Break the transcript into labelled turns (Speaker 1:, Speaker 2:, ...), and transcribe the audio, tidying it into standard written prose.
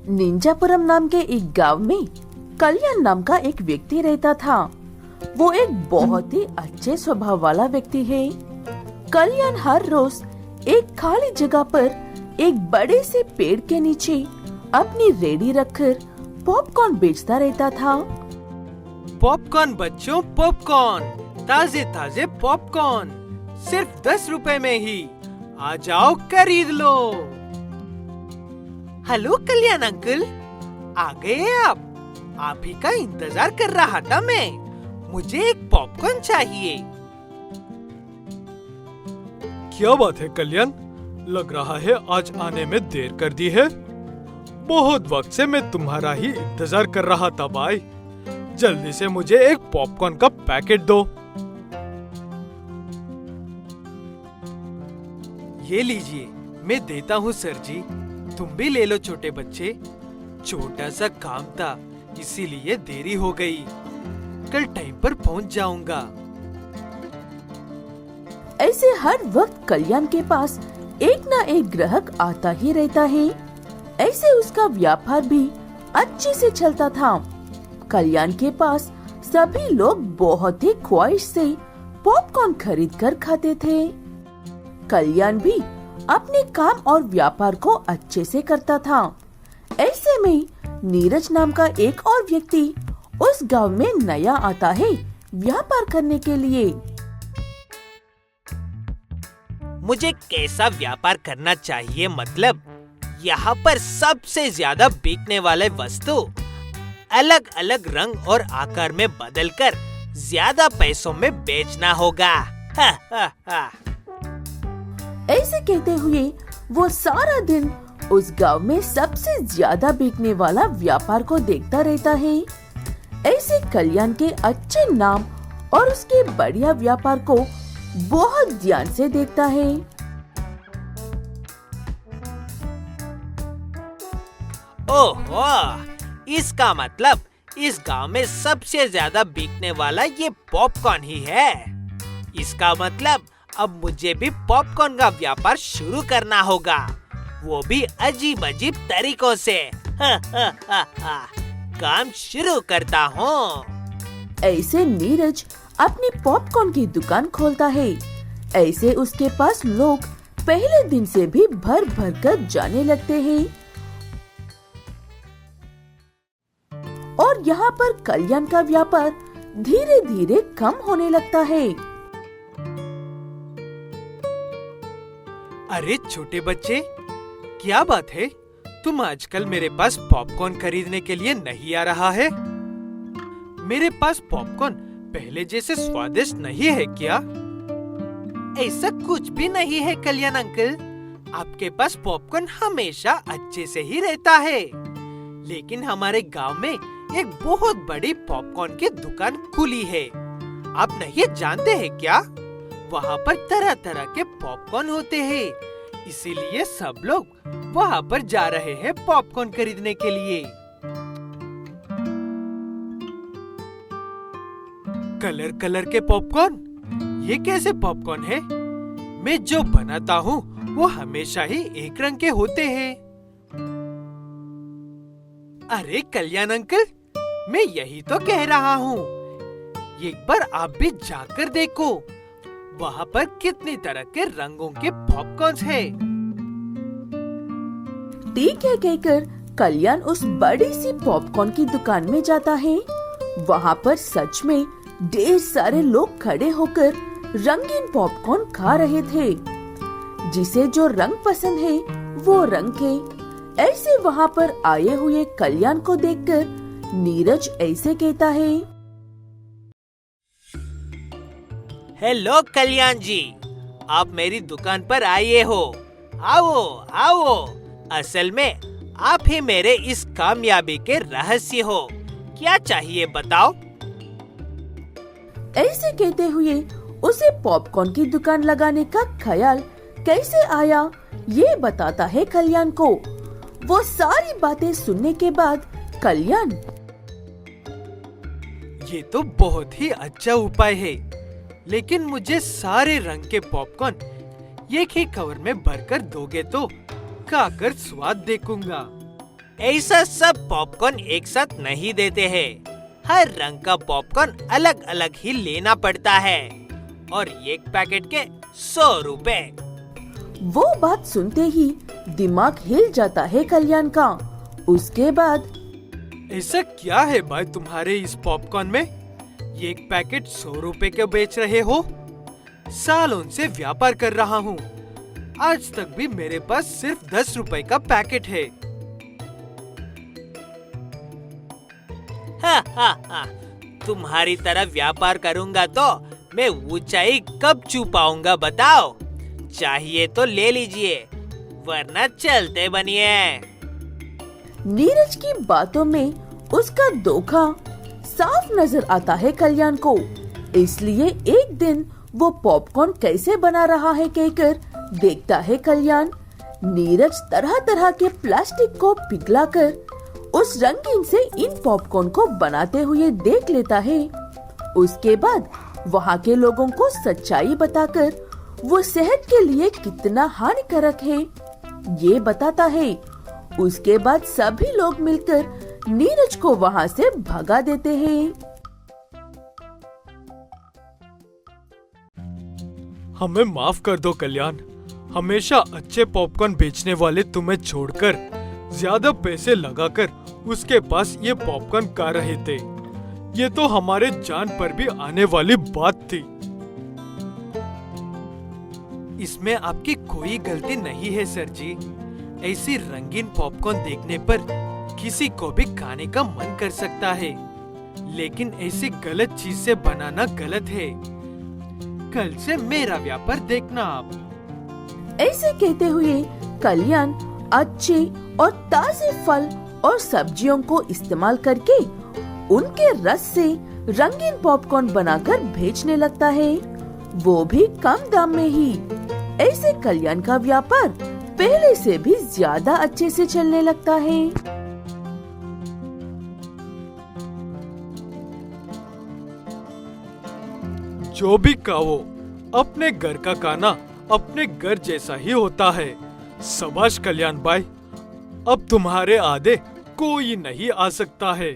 Speaker 1: निंजापुरम नाम के एक गांव में कल्याण नाम का एक व्यक्ति रहता था। वो एक बहुत ही अच्छे स्वभाव वाला व्यक्ति है। कल्याण हर रोज एक खाली जगह पर एक बड़े से पेड़ के नीचे अपनी रेडी रखकर पॉपकॉर्न बेचता रहता था।
Speaker 2: पॉपकॉर्न बच्चों, पॉपकॉर्न, ताजे ताजे पॉपकॉर्न, सिर्फ 10 रुपए में ही। आ जाओ, खरीद लो। हेलो कल्याण अंकल, आ गए आप ही का इंतजार कर रहा था मैं। मुझे एक पॉपकॉर्न चाहिए।
Speaker 3: क्या बात है कल्याण, लग रहा है आज आने में देर कर दी है। बहुत वक्त से मैं तुम्हारा ही इंतजार कर रहा था भाई। जल्दी से मुझे एक पॉपकॉर्न का पैकेट दो।
Speaker 2: ये लीजिए, मैं देता हूँ सर जी। तुम भी ले लो छोटे बच्चे। छोटा सा काम था, इसीलिए देरी हो गई। कल टाइम पर पहुँच जाऊंगा।
Speaker 1: ऐसे हर वक्त कल्याण के पास एक ना एक ग्राहक आता ही रहता है। ऐसे उसका व्यापार भी अच्छे से चलता था। कल्याण के पास सभी लोग बहुत ही ख्वाहिश से पॉपकॉर्न खरीद कर खाते थे। कल्याण भी अपने काम और व्यापार को अच्छे से करता था। ऐसे में नीरज नाम का एक और व्यक्ति उस गांव में नया आता है व्यापार करने के लिए।
Speaker 2: मुझे कैसा व्यापार करना चाहिए, मतलब यहाँ पर सबसे ज्यादा बिकने वाले वस्तु अलग अलग रंग और आकार में बदलकर ज्यादा पैसों में बेचना होगा। हा, हा, हा।
Speaker 1: ऐसे कहते हुए वो सारा दिन उस गांव में सबसे ज्यादा बिकने वाला व्यापार को देखता रहता है। ऐसे कल्याण के अच्छे नाम और उसके बढ़िया व्यापार को बहुत ध्यान से देखता है।
Speaker 2: ओहो, इसका मतलब इस गांव में सबसे ज्यादा बिकने वाला ये पॉपकॉर्न ही है। इसका मतलब अब मुझे भी पॉपकॉर्न का व्यापार शुरू करना होगा, वो भी अजीब अजीब तरीकों से। काम शुरू करता हूँ।
Speaker 1: ऐसे नीरज अपनी पॉपकॉर्न की दुकान खोलता है। ऐसे उसके पास लोग पहले दिन से भी भर भर कर जाने लगते हैं और यहाँ पर कल्याण का व्यापार धीरे धीरे कम होने लगता है।
Speaker 2: अरे छोटे बच्चे, क्या बात है? तुम आजकल मेरे पास पॉपकॉर्न खरीदने के लिए नहीं आ रहा है? मेरे पास पॉपकॉर्न पहले जैसे स्वादिष्ट नहीं है क्या? ऐसा कुछ भी नहीं है कल्याण अंकल। आपके पास पॉपकॉर्न हमेशा अच्छे से ही रहता है। लेकिन हमारे गांव में एक बहुत बड़ी पॉपकॉर्न की दुकान खुली है। आप नहीं जानते हैं क्या? वहाँ पर तरह तरह के पॉपकॉर्न होते हैं, इसीलिए सब लोग वहाँ पर जा रहे हैं पॉपकॉर्न खरीदने के लिए। कलर कलर के पॉपकॉर्न? ये कैसे पॉपकॉर्न है? मैं जो बनाता हूँ वो हमेशा ही एक रंग के होते हैं। अरे कल्याण अंकल, मैं यही तो कह रहा हूँ। एक बार आप भी जाकर देखो, वहाँ पर कितनी तरह के रंगों के पॉपकॉर्न्स हैं।
Speaker 1: ठीक है कहकर कल्याण उस बड़ी सी पॉपकॉर्न की दुकान में जाता है। वहाँ पर सच में ढेर सारे लोग खड़े होकर रंगीन पॉपकॉर्न खा रहे थे। जिसे जो रंग पसंद है वो रंग के। ऐसे वहाँ पर आए हुए कल्याण को देखकर नीरज ऐसे कहता है।
Speaker 2: हेलो कल्याण जी, आप मेरी दुकान पर आए हो। आओ आओ, असल में आप ही मेरे इस कामयाबी के रहस्य हो। क्या चाहिए बताओ?
Speaker 1: ऐसे कहते हुए उसे पॉपकॉर्न की दुकान लगाने का ख्याल कैसे आया ये बताता है कल्याण को। वो सारी बातें सुनने के बाद कल्याण,
Speaker 2: ये तो बहुत ही अच्छा उपाय है, लेकिन मुझे सारे रंग के पॉपकॉर्न एक ही कवर में भरकर दोगे तो खाकर स्वाद देखूंगा। ऐसा सब पॉपकॉर्न एक साथ नहीं देते हैं। हर रंग का पॉपकॉर्न अलग अलग ही लेना पड़ता है और एक पैकेट के 100 रुपए।
Speaker 1: वो बात सुनते ही दिमाग हिल जाता है कल्याण का। उसके बाद
Speaker 2: ऐसा क्या है भाई तुम्हारे इस पॉपकॉर्न में? ये एक पैकेट 100 रुपए के बेच रहे हो? सालों से व्यापार कर रहा हूँ, आज तक भी मेरे पास सिर्फ 10 रुपए का पैकेट है। हा हा हा, तुम्हारी तरह व्यापार करूँगा तो मैं ऊंचाई कब छू पाऊंगा बताओ? चाहिए तो ले लीजिए, वरना चलते बनिए।
Speaker 1: नीरज की बातों में उसका धोखा साफ नजर आता है कल्याण को। इसलिए एक दिन वो पॉपकॉर्न कैसे बना रहा है कहकर देखता है कल्याण। नीरज तरह तरह के प्लास्टिक को पिघलाकर उस रंगीन से इन पॉपकॉर्न को बनाते हुए देख लेता है। उसके बाद वहाँ के लोगों को सच्चाई बताकर वो सेहत के लिए कितना हानिकारक है ये बताता है। उसके बाद सभी लोग मिलकर नीरज को वहाँ से भगा देते हैं।
Speaker 3: हमें माफ कर दो कल्याण, हमेशा अच्छे पॉपकॉर्न बेचने वाले तुम्हें छोड़कर ज्यादा पैसे लगाकर उसके पास ये पॉपकॉर्न खा रहे थे। ये तो हमारे जान पर भी आने वाली बात थी।
Speaker 2: इसमें आपकी कोई गलती नहीं है सर जी। ऐसी रंगीन पॉपकॉर्न देखने पर किसी को भी खाने का मन कर सकता है, लेकिन ऐसी गलत चीज से बनाना गलत है। कल से मेरा व्यापार देखना आप।
Speaker 1: ऐसे कहते हुए कल्याण अच्छे और ताजे फल और सब्जियों को इस्तेमाल करके उनके रस से रंगीन पॉपकॉर्न बनाकर बेचने लगता है, वो भी कम दाम में ही। ऐसे कल्याण का व्यापार पहले से भी ज्यादा अच्छे से चलने लगता है।
Speaker 3: जो भी कहो, अपने घर का खाना अपने घर जैसा ही होता है। शाबाश कल्याण भाई, अब तुम्हारे आगे कोई नहीं आ सकता है।